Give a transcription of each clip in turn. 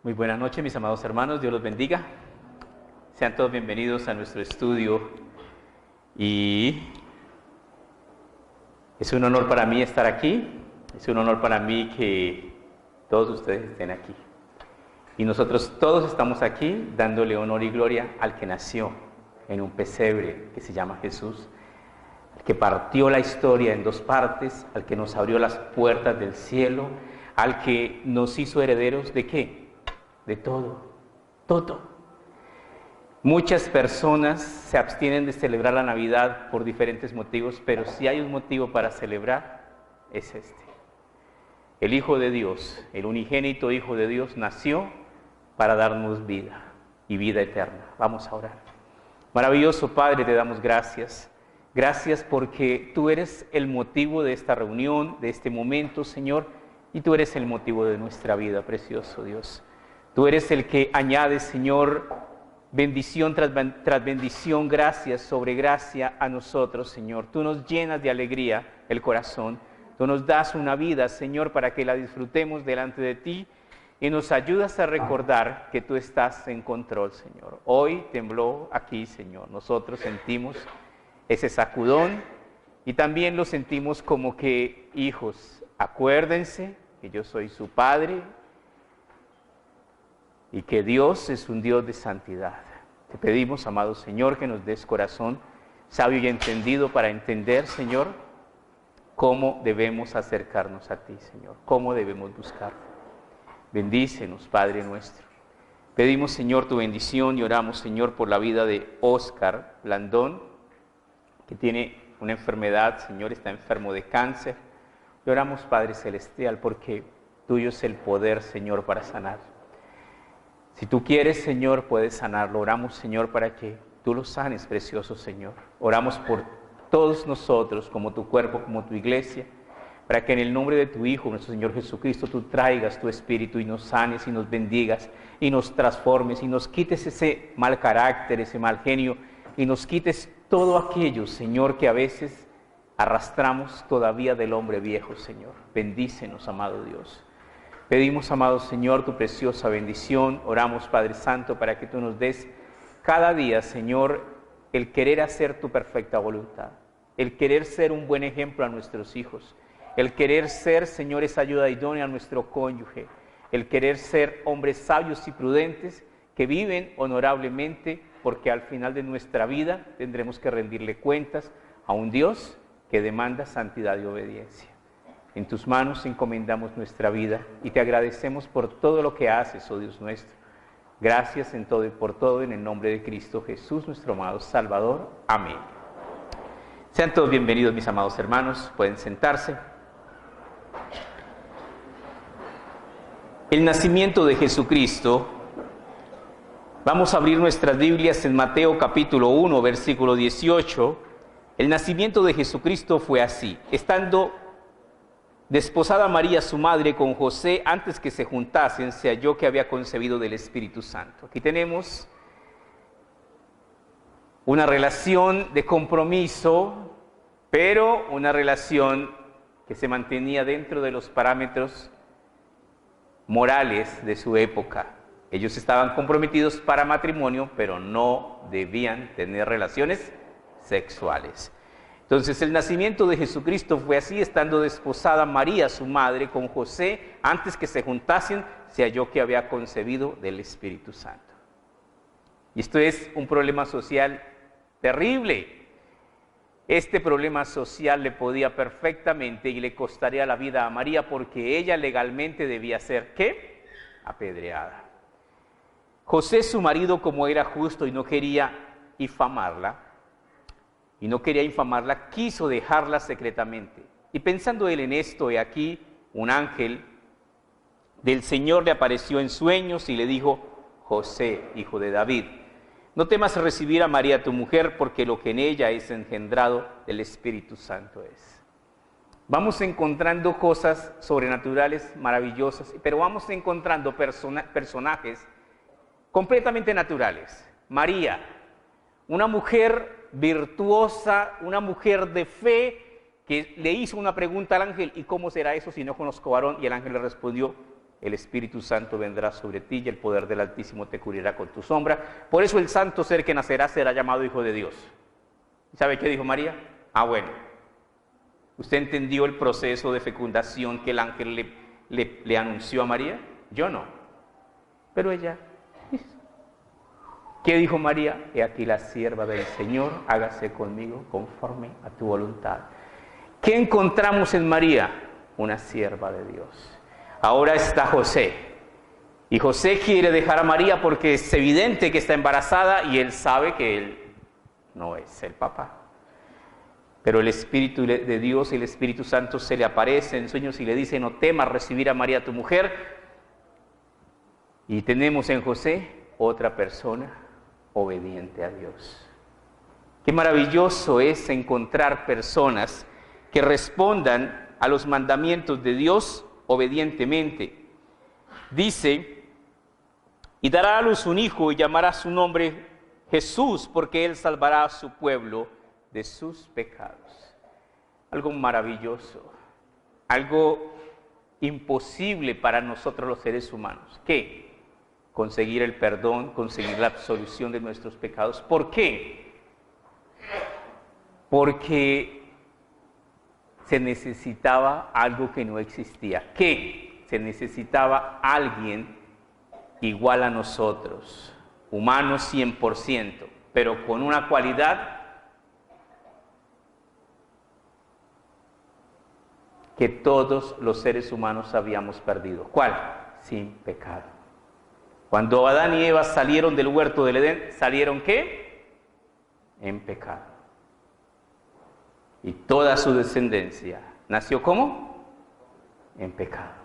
Muy buenas noches, mis amados hermanos, Dios los bendiga. Sean todos bienvenidos a nuestro estudio y es un honor para mí estar aquí, es un honor para mí que todos ustedes estén aquí. Y nosotros todos estamos aquí dándole honor y gloria al que nació en un pesebre que se llama Jesús, al que partió la historia en dos partes, al que nos abrió las puertas del cielo, al que nos hizo herederos ¿de qué? De todo, todo. Muchas personas se abstienen de celebrar la Navidad por diferentes motivos, pero si hay un motivo para celebrar, es este. El Hijo de Dios, el unigénito Hijo de Dios, nació para darnos vida y vida eterna. Vamos a orar. Maravilloso Padre, te damos gracias. Gracias porque tú eres el motivo de esta reunión, de este momento, Señor, y tú eres el motivo de nuestra vida, precioso Dios. Tú eres el que añade, Señor, bendición tras bendición, gracia sobre gracia a nosotros, Señor. Tú nos llenas de alegría el corazón. Tú nos das una vida, Señor, para que la disfrutemos delante de ti y nos ayudas a recordar que tú estás en control, Señor. Hoy tembló aquí, Señor. Nosotros sentimos ese sacudón y también lo sentimos como que, hijos, acuérdense que yo soy su Padre y que Dios es un Dios de santidad. Te pedimos, amado Señor, que nos des corazón sabio y entendido para entender, Señor, cómo debemos acercarnos a ti, Señor, cómo debemos buscarte. Bendícenos, Padre nuestro. Pedimos, Señor, tu bendición y oramos, Señor, por la vida de Óscar Blandón, que tiene una enfermedad, Señor, está enfermo de cáncer. Y oramos, Padre Celestial, porque tuyo es el poder, Señor, para sanar. Si tú quieres, Señor, puedes sanarlo. Oramos, Señor, para que tú lo sanes, precioso Señor. Oramos por todos nosotros, como tu cuerpo, como tu iglesia, para que en el nombre de tu Hijo, nuestro Señor Jesucristo, tú traigas tu Espíritu y nos sanes y nos bendigas y nos transformes y nos quites ese mal carácter, ese mal genio y nos quites todo aquello, Señor, que a veces arrastramos todavía del hombre viejo, Señor. Bendícenos, amado Dios. Pedimos, amado Señor, tu preciosa bendición. Oramos, Padre Santo, para que tú nos des cada día, Señor, el querer hacer tu perfecta voluntad, el querer ser un buen ejemplo a nuestros hijos, el querer ser, Señor, esa ayuda idónea a nuestro cónyuge, el querer ser hombres sabios y prudentes que viven honorablemente, porque al final de nuestra vida tendremos que rendirle cuentas a un Dios que demanda santidad y obediencia. En tus manos encomendamos nuestra vida y te agradecemos por todo lo que haces, oh Dios nuestro. Gracias en todo y por todo, en el nombre de Cristo Jesús, nuestro amado Salvador. Amén. Sean todos bienvenidos, mis amados hermanos. Pueden sentarse. El nacimiento de Jesucristo. Vamos a abrir nuestras Biblias en Mateo capítulo 1, versículo 18. El nacimiento de Jesucristo fue así. Estando desposada María, su madre, con José, antes que se juntasen, se halló que había concebido del Espíritu Santo. Aquí tenemos una relación de compromiso, pero una relación que se mantenía dentro de los parámetros morales de su época. Ellos estaban comprometidos para matrimonio, pero no debían tener relaciones sexuales. Entonces, el nacimiento de Jesucristo fue así, estando desposada María, su madre, con José, antes que se juntasen, se halló que había concebido del Espíritu Santo. Y esto es un problema social terrible. Este problema social le podía perfectamente y le costaría la vida a María, porque ella legalmente debía ser, ¿qué? Apedreada. José, su marido, como era justo y no quería infamarla, quiso dejarla secretamente. Y pensando él en esto, he aquí, un ángel del Señor le apareció en sueños y le dijo: José, hijo de David, no temas recibir a María tu mujer, porque lo que en ella es engendrado del Espíritu Santo es. Vamos encontrando cosas sobrenaturales maravillosas, pero vamos encontrando personajes completamente naturales. María, una mujer virtuosa, una mujer de fe, que le hizo una pregunta al ángel: ¿y cómo será eso si no conozco varón? Y el ángel le respondió: el Espíritu Santo vendrá sobre ti y el poder del Altísimo te cubrirá con tu sombra. Por eso el santo ser que nacerá será llamado Hijo de Dios. ¿Sabe qué dijo María? Bueno, ¿usted entendió el proceso de fecundación que el ángel le anunció a María? Yo no, pero ella. ¿Qué dijo María? He aquí la sierva del Señor, hágase conmigo conforme a tu voluntad. ¿Qué encontramos en María? Una sierva de Dios. Ahora está José. Y José quiere dejar a María porque es evidente que está embarazada y él sabe que él no es el papá. Pero el Espíritu de Dios y el Espíritu Santo se le aparece en sueños y le dice: no temas recibir a María tu mujer. Y tenemos en José otra persona obediente a Dios. Qué maravilloso es encontrar personas que respondan a los mandamientos de Dios obedientemente. Dice: y dará a luz un hijo y llamará su nombre Jesús, porque él salvará a su pueblo de sus pecados. Algo maravilloso, algo imposible para nosotros los seres humanos. ¿Qué? Conseguir el perdón, conseguir la absolución de nuestros pecados. ¿Por qué? Porque se necesitaba algo que no existía. ¿Qué? Se necesitaba alguien igual a nosotros, humano 100%, pero con una cualidad que todos los seres humanos habíamos perdido. ¿Cuál? Sin pecado. Cuando Adán y Eva salieron del huerto del Edén, ¿salieron qué? En pecado. Y toda su descendencia nació ¿cómo? En pecado.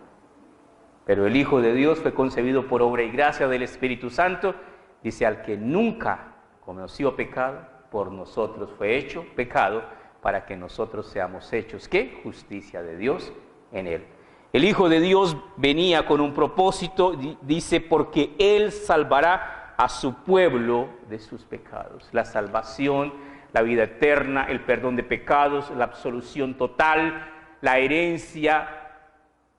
Pero el Hijo de Dios fue concebido por obra y gracia del Espíritu Santo. Dice: al que nunca conoció pecado, por nosotros fue hecho pecado, para que nosotros seamos hechos ¿qué? Justicia de Dios en él. El Hijo de Dios venía con un propósito, dice, porque Él salvará a su pueblo de sus pecados. La salvación, la vida eterna, el perdón de pecados, la absolución total, la herencia,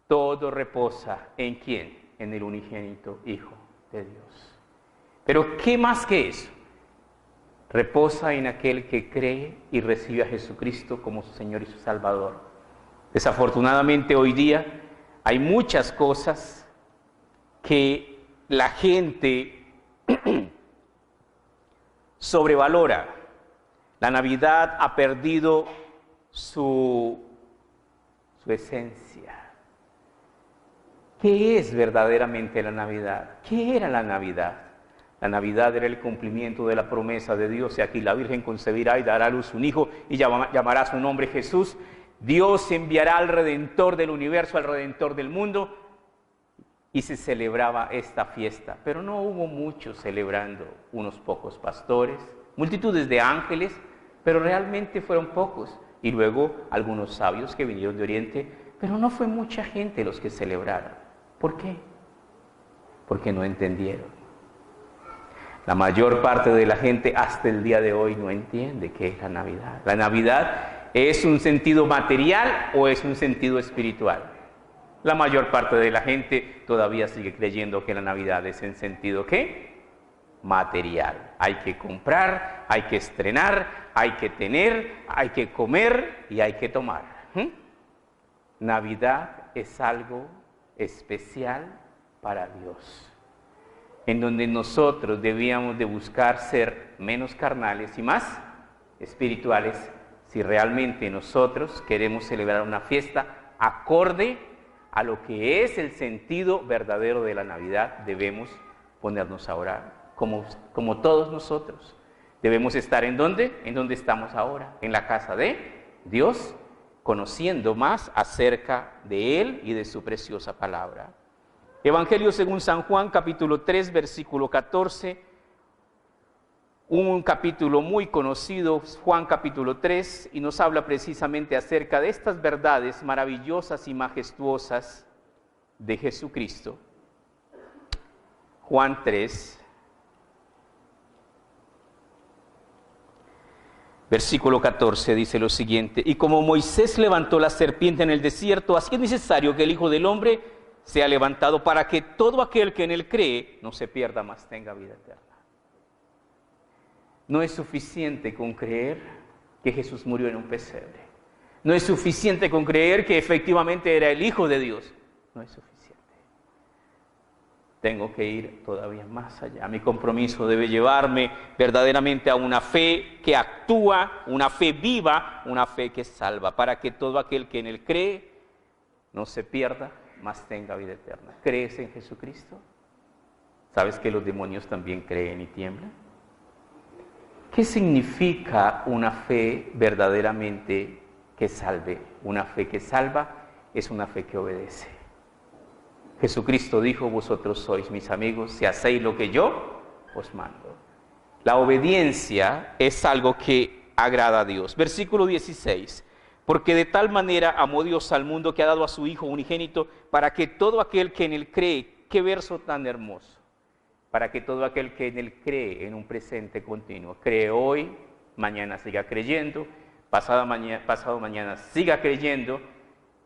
todo reposa ¿en quién? En el unigénito Hijo de Dios. Pero ¿qué más que eso? Reposa en aquel que cree y recibe a Jesucristo como su Señor y su Salvador. Desafortunadamente hoy día hay muchas cosas que la gente sobrevalora. La Navidad ha perdido su esencia. ¿Qué es verdaderamente la Navidad? ¿Qué era la Navidad? La Navidad era el cumplimiento de la promesa de Dios. Y aquí la Virgen concebirá y dará a luz un hijo y llamará su nombre Jesús. Dios enviará al Redentor del universo, al Redentor del mundo, y se celebraba esta fiesta. Pero no hubo muchos celebrando, unos pocos pastores, multitudes de ángeles, pero realmente fueron pocos. Y luego algunos sabios que vinieron de Oriente, pero no fue mucha gente los que celebraron. ¿Por qué? Porque no entendieron. La mayor parte de la gente hasta el día de hoy no entiende qué es la Navidad. La Navidad ¿es un sentido material o es un sentido espiritual? La mayor parte de la gente todavía sigue creyendo que la Navidad es en sentido ¿qué? Material. Hay que comprar, hay que estrenar, hay que tener, hay que comer y hay que tomar. Navidad es algo especial para Dios, en donde nosotros debíamos de buscar ser menos carnales y más espirituales. Si realmente nosotros queremos celebrar una fiesta acorde a lo que es el sentido verdadero de la Navidad, debemos ponernos a orar, como todos nosotros. Debemos estar ¿en dónde? En donde estamos ahora, en la casa de Dios, conociendo más acerca de Él y de su preciosa palabra. Evangelio según San Juan, capítulo 3, versículo 14. Un capítulo muy conocido, Juan capítulo 3, y nos habla precisamente acerca de estas verdades maravillosas y majestuosas de Jesucristo. Juan 3, versículo 14, dice lo siguiente: y como Moisés levantó la serpiente en el desierto, así es necesario que el Hijo del Hombre sea levantado para que todo aquel que en él cree no se pierda, mas tenga vida eterna. No es suficiente con creer que Jesús murió en un pesebre. No es suficiente con creer que efectivamente era el Hijo de Dios. No es suficiente. Tengo que ir todavía más allá. Mi compromiso debe llevarme verdaderamente a una fe que actúa, una fe viva, una fe que salva, para que todo aquel que en él cree no se pierda, mas tenga vida eterna. ¿Crees en Jesucristo? ¿Sabes que los demonios también creen y tiemblan? ¿Qué significa una fe verdaderamente que salve? Una fe que salva es una fe que obedece. Jesucristo dijo: vosotros sois mis amigos si hacéis lo que yo os mando. La obediencia es algo que agrada a Dios. Versículo 16. Porque de tal manera amó Dios al mundo que ha dado a su Hijo unigénito, para que todo aquel que en él cree, qué verso tan hermoso, para que todo aquel que en él cree en un presente continuo, cree hoy, mañana siga creyendo, pasado mañana siga creyendo,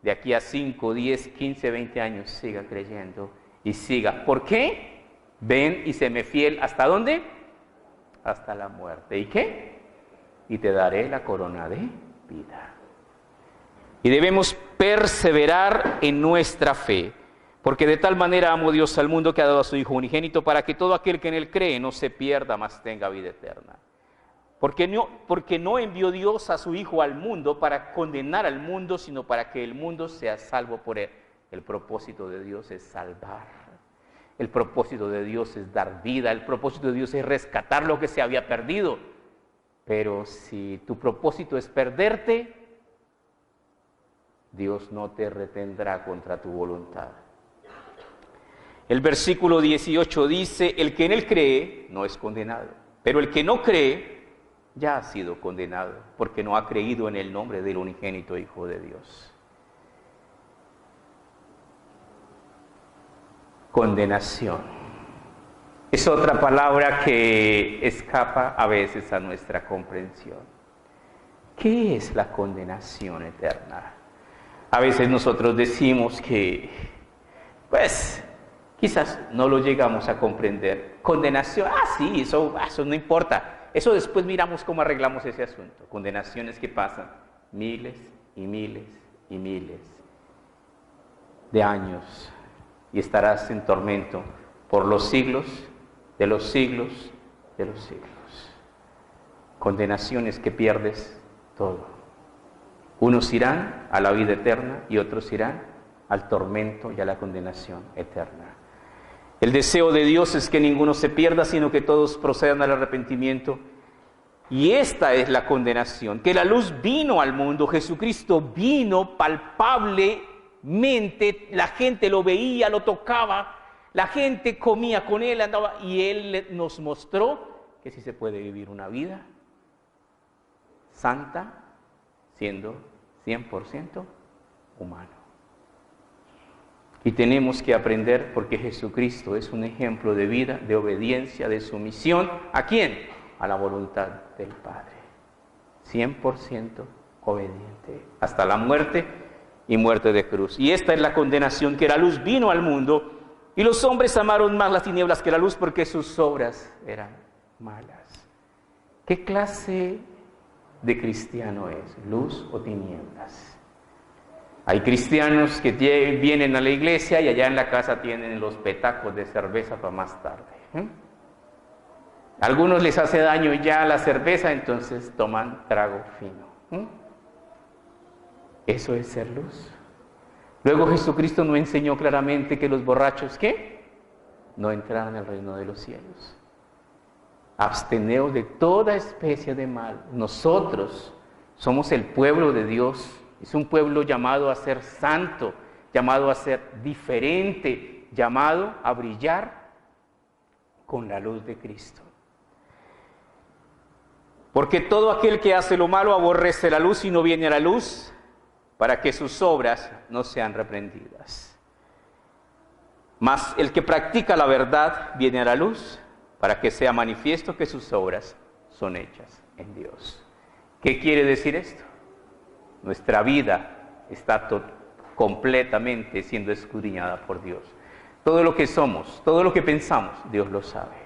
de aquí a 5, 10, 15, 20 años siga creyendo y siga. ¿Por qué? Ven y séme fiel. ¿Hasta dónde? Hasta la muerte. ¿Y qué? Y te daré la corona de vida. Y debemos perseverar en nuestra fe, porque de tal manera amó Dios al mundo que ha dado a su Hijo unigénito, para que todo aquel que en él cree no se pierda, mas tenga vida eterna. Porque no envió Dios a su Hijo al mundo para condenar al mundo, sino para que el mundo sea salvo por él. El propósito de Dios es salvar. El propósito de Dios es dar vida. El propósito de Dios es rescatar lo que se había perdido. Pero si tu propósito es perderte, Dios no te retendrá contra tu voluntad. El versículo 18 dice: el que en él cree no es condenado, pero el que no cree ya ha sido condenado, porque no ha creído en el nombre del unigénito Hijo de Dios. Condenación es otra palabra que escapa a veces a nuestra comprensión. ¿Qué es la condenación eterna? A veces nosotros decimos que, pues, quizás no lo llegamos a comprender. Condenación, sí, eso no importa. Eso después miramos cómo arreglamos ese asunto. Condenaciones que pasan miles y miles y miles de años y estarás en tormento por los siglos de los siglos de los siglos. Condenaciones que pierdes todo. Unos irán a la vida eterna y otros irán al tormento y a la condenación eterna. El deseo de Dios es que ninguno se pierda, sino que todos procedan al arrepentimiento. Y esta es la condenación, que la luz vino al mundo, Jesucristo vino palpablemente, la gente lo veía, lo tocaba, la gente comía con él, andaba, y él nos mostró que sí se puede vivir una vida santa siendo 100% humano. Y tenemos que aprender, porque Jesucristo es un ejemplo de vida, de obediencia, de sumisión. ¿A quién? A la voluntad del Padre. 100% obediente, hasta la muerte y muerte de cruz. Y esta es la condenación, que la luz vino al mundo, y los hombres amaron más las tinieblas que la luz, porque sus obras eran malas. ¿Qué clase de cristiano es? ¿Luz o tinieblas? Hay cristianos que vienen a la iglesia y allá en la casa tienen los petacos de cerveza para más tarde. A algunos les hace daño ya la cerveza, entonces toman trago fino. Eso es ser luz. Luego Jesucristo nos enseñó claramente que los borrachos, ¿qué? No entrarán al reino de los cielos. Absteneos de toda especie de mal. Nosotros somos el pueblo de Dios. Es un pueblo llamado a ser santo, llamado a ser diferente, llamado a brillar con la luz de Cristo. Porque todo aquel que hace lo malo aborrece la luz y no viene a la luz, para que sus obras no sean reprendidas. Mas el que practica la verdad viene a la luz, para que sea manifiesto que sus obras son hechas en Dios. ¿Qué quiere decir esto? Nuestra vida está completamente siendo escudriñada por Dios. Todo lo que somos, todo lo que pensamos, Dios lo sabe.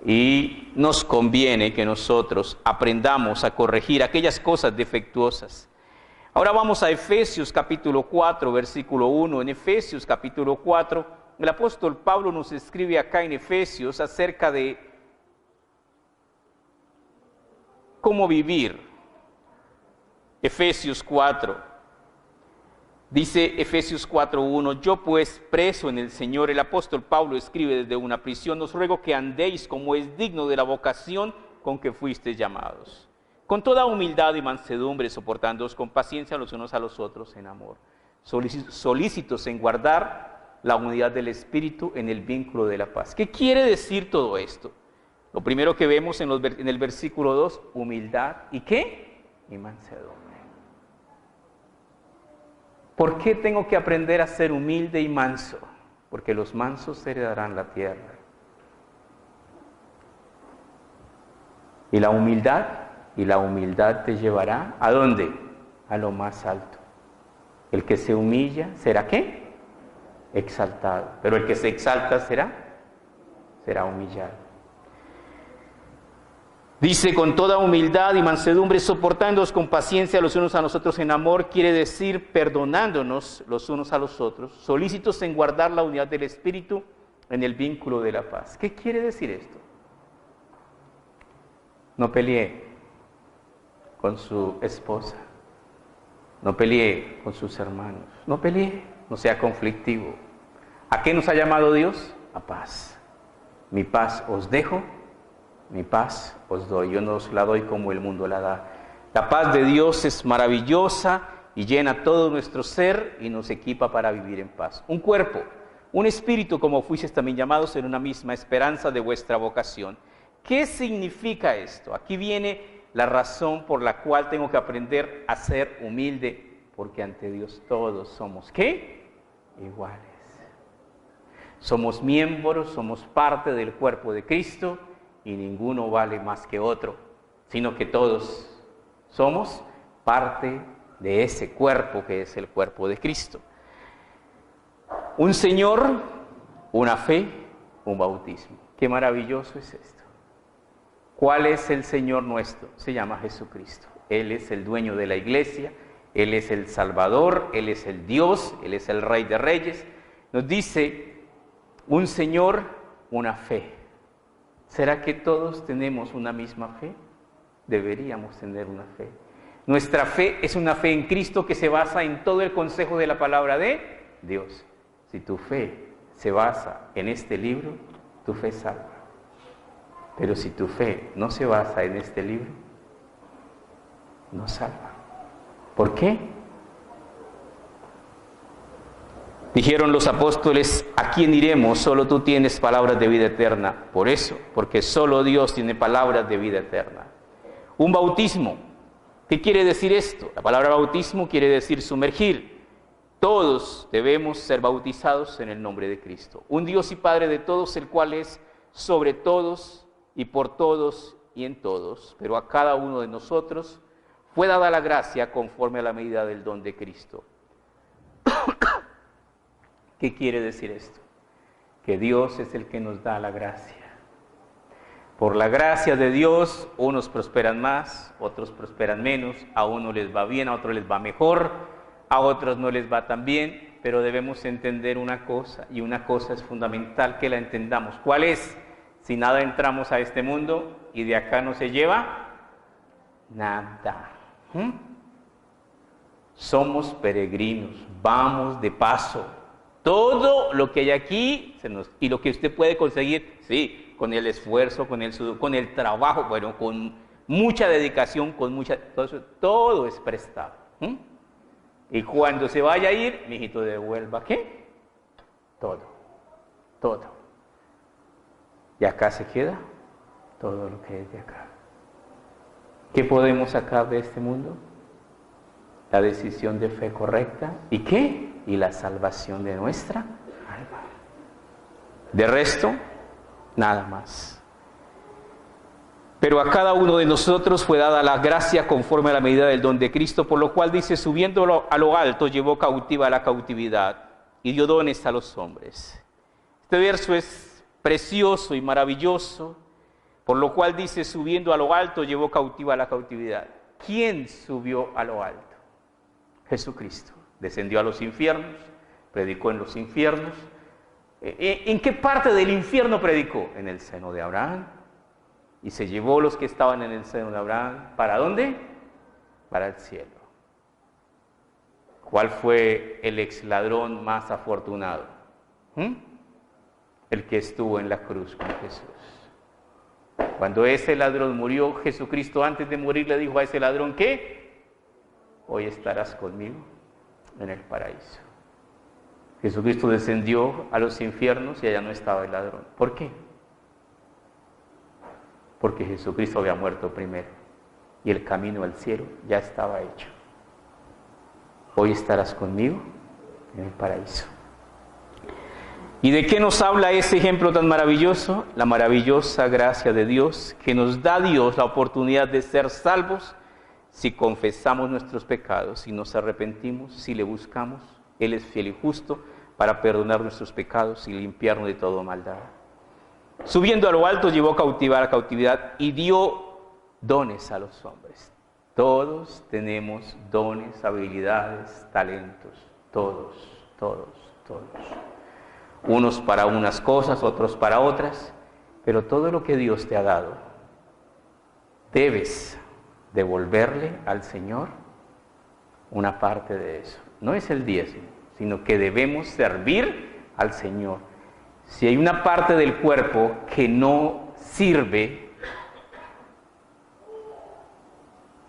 Y nos conviene que nosotros aprendamos a corregir aquellas cosas defectuosas. Ahora vamos a Efesios capítulo 4, versículo 1. En Efesios capítulo 4, el apóstol Pablo nos escribe acá en Efesios acerca de cómo vivir. Efesios 4. Dice Efesios 4:1, yo pues preso en el Señor, el apóstol Pablo escribe desde una prisión, os ruego que andéis como es digno de la vocación con que fuisteis llamados, con toda humildad y mansedumbre, soportándoos con paciencia los unos a los otros en amor, solícitos en guardar la unidad del Espíritu en el vínculo de la paz. ¿Qué quiere decir todo esto? Lo primero que vemos en el versículo 2, humildad, ¿y qué? Y mansedumbre. ¿Por qué tengo que aprender a ser humilde y manso? Porque los mansos heredarán la tierra. Y la humildad te llevará ¿a dónde? A lo más alto. El que se humilla será ¿qué? Exaltado. Pero el que se exalta será humillado. Dice, con toda humildad y mansedumbre, soportándoos con paciencia los unos a los otros en amor, quiere decir perdonándonos los unos a los otros, solícitos en guardar la unidad del Espíritu en el vínculo de la paz. ¿Qué quiere decir esto? No pelee con su esposa, no pelee con sus hermanos, no pelee, no sea conflictivo. ¿A qué nos ha llamado Dios? A paz. Mi paz os dejo, mi paz os doy, yo no os la doy como el mundo la da. La paz de Dios es maravillosa y llena todo nuestro ser y nos equipa para vivir en paz. Un cuerpo, un espíritu, como fuisteis también llamados en una misma esperanza de vuestra vocación. ¿Qué significa esto? Aquí viene la razón por la cual tengo que aprender a ser humilde, porque ante Dios todos somos, ¿qué? Iguales. Somos miembros, somos parte del cuerpo de Cristo, y ninguno vale más que otro, sino que todos somos parte de ese cuerpo que es el cuerpo de Cristo. Un Señor, una fe, un bautismo. Qué maravilloso es esto. ¿Cuál es el Señor nuestro? Se llama Jesucristo. Él es el dueño de la iglesia, Él es el Salvador, Él es el Dios, Él es el Rey de Reyes. Nos dice, un Señor, una fe. ¿Será que todos tenemos una misma fe? Deberíamos tener una fe. Nuestra fe es una fe en Cristo que se basa en todo el consejo de la palabra de Dios. Si tu fe se basa en este libro, tu fe salva. Pero si tu fe no se basa en este libro, no salva. ¿Por qué? Dijeron los apóstoles, ¿a quién iremos? Solo tú tienes palabras de vida eterna. Por eso, porque solo Dios tiene palabras de vida eterna. Un bautismo. ¿Qué quiere decir esto? La palabra bautismo quiere decir sumergir. Todos debemos ser bautizados en el nombre de Cristo. Un Dios y Padre de todos, el cual es sobre todos y por todos y en todos. Pero a cada uno de nosotros fue dada la gracia conforme a la medida del don de Cristo. ¿Qué quiere decir esto? Que Dios es el que nos da la gracia. Por la gracia de Dios, unos prosperan más, otros prosperan menos, a unos les va bien, a otros les va mejor, a otros no les va tan bien, pero debemos entender una cosa, y una cosa es fundamental que la entendamos. ¿Cuál es? Si nada entramos a este mundo y de acá no se lleva nada. Somos peregrinos, vamos de paso. Todo lo que hay aquí y lo que usted puede conseguir, sí, con el esfuerzo, con el sudor, con el trabajo, bueno, con mucha dedicación, todo es prestado. Y cuando se vaya a ir, mijito, devuelva ¿qué? Todo. Y acá se queda todo lo que es de acá. ¿Qué podemos sacar de este mundo? La decisión de fe correcta. ¿Y qué? Y la salvación de nuestra alma. De resto, nada más. Pero a cada uno de nosotros fue dada la gracia conforme a la medida del don de Cristo, por lo cual dice, subiendo a lo alto, llevó cautiva la cautividad y dio dones a los hombres. Este verso es precioso y maravilloso, por lo cual dice, subiendo a lo alto, llevó cautiva la cautividad. ¿Quién subió a lo alto? Jesucristo. Descendió a los infiernos, predicó en los infiernos. ¿En qué parte del infierno predicó? En el seno de Abraham. Y se llevó los que estaban en el seno de Abraham. ¿Para dónde? Para el cielo. ¿Cuál fue el ex ladrón más afortunado? El que estuvo en la cruz con Jesús. Cuando ese ladrón murió, Jesucristo antes de morir le dijo a ese ladrón, ¿qué? Hoy estarás conmigo en el paraíso. Jesucristo descendió a los infiernos y allá no estaba el ladrón. ¿Por qué? Porque Jesucristo había muerto primero y el camino al cielo ya estaba hecho. Hoy estarás conmigo en el paraíso. ¿Y de qué nos habla ese ejemplo tan maravilloso? La maravillosa gracia de Dios, que nos da Dios la oportunidad de ser salvos si confesamos nuestros pecados, si nos arrepentimos, si le buscamos. Él es fiel y justo para perdonar nuestros pecados y limpiarnos de toda maldad. Subiendo a lo alto, llevó cautiva la cautividad y dio dones a los hombres. Todos tenemos dones, habilidades, talentos. Todos. Unos para unas cosas, otros para otras. Pero todo lo que Dios te ha dado, debes devolverle al Señor una parte de eso. No es el diezmo, sino que debemos servir al Señor. Si hay una parte del cuerpo que no sirve,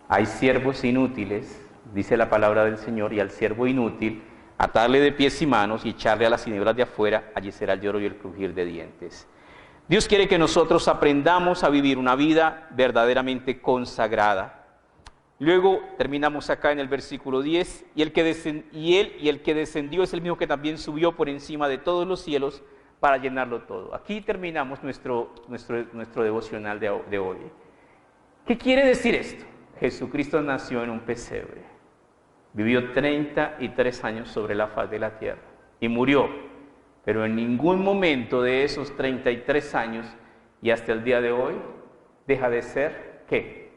hay siervos inútiles, dice la palabra del Señor, y al siervo inútil, atarle de pies y manos y echarle a las tinieblas de afuera, allí será el lloro y el crujir de dientes. Dios quiere que nosotros aprendamos a vivir una vida verdaderamente consagrada. Luego terminamos acá en el versículo 10, y el que descendió es el mismo que también subió por encima de todos los cielos para llenarlo todo. Aquí terminamos nuestro devocional de hoy. ¿Qué quiere decir esto? Jesucristo nació en un pesebre, vivió 33 años sobre la faz de la tierra y murió, pero en ningún momento de esos 33 años y hasta el día de hoy deja de ser, ¿qué?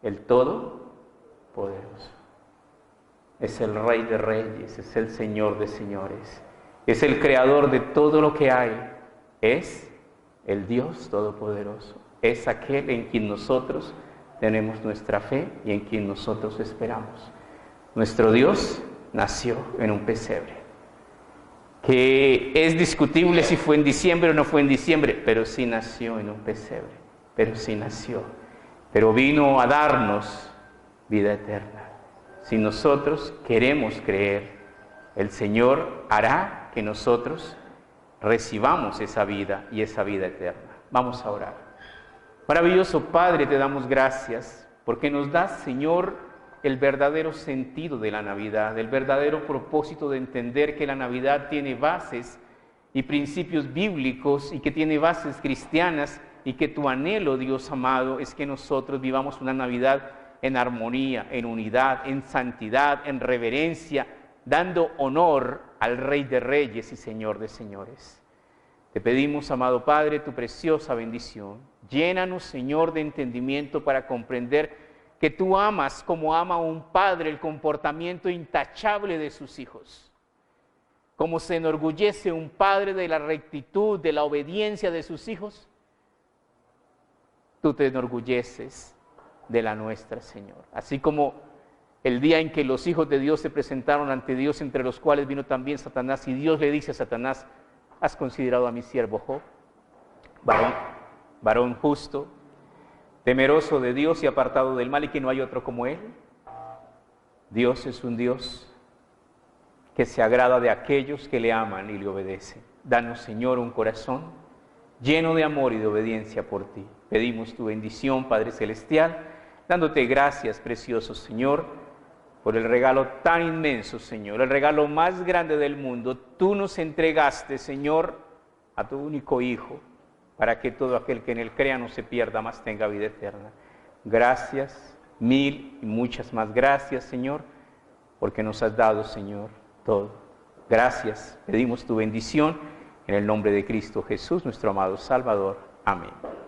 El Todopoderoso. Es el Rey de Reyes, es el Señor de Señores, es el Creador de todo lo que hay, es el Dios Todopoderoso, es aquel en quien nosotros tenemos nuestra fe y en quien nosotros esperamos. Nuestro Dios nació en un pesebre, que es discutible si fue en diciembre o no fue en diciembre, pero sí nació en un pesebre, pero vino a darnos vida eterna. Si nosotros queremos creer, el Señor hará que nosotros recibamos esa vida y esa vida eterna. Vamos a orar. Maravilloso Padre, te damos gracias porque nos das, Señor, el verdadero sentido de la Navidad, el verdadero propósito de entender que la Navidad tiene bases y principios bíblicos y que tiene bases cristianas y que tu anhelo, Dios amado, es que nosotros vivamos una Navidad en armonía, en unidad, en santidad, en reverencia, dando honor al Rey de Reyes y Señor de Señores. Te pedimos, amado Padre, tu preciosa bendición. Llénanos, Señor, de entendimiento para comprender que tú amas como ama un padre el comportamiento intachable de sus hijos. Como se enorgullece un padre de la rectitud, de la obediencia de sus hijos, tú te enorgulleces de la nuestra, Señor. Así como el día en que los hijos de Dios se presentaron ante Dios, entre los cuales vino también Satanás, y Dios le dice a Satanás: ¿has considerado a mi siervo Job? Varón justo, temeroso de Dios y apartado del mal, y que no hay otro como él. Dios es un Dios que se agrada de aquellos que le aman y le obedecen. Danos, Señor, un corazón lleno de amor y de obediencia por ti. Pedimos tu bendición, Padre Celestial, dándote gracias, precioso Señor, por el regalo tan inmenso, Señor, el regalo más grande del mundo. Tú nos entregaste, Señor, a tu único Hijo, para que todo aquel que en Él crea no se pierda, mas tenga vida eterna. Gracias, mil y muchas más gracias, Señor, porque nos has dado, Señor, todo. Gracias, pedimos tu bendición en el nombre de Cristo Jesús, nuestro amado Salvador. Amén.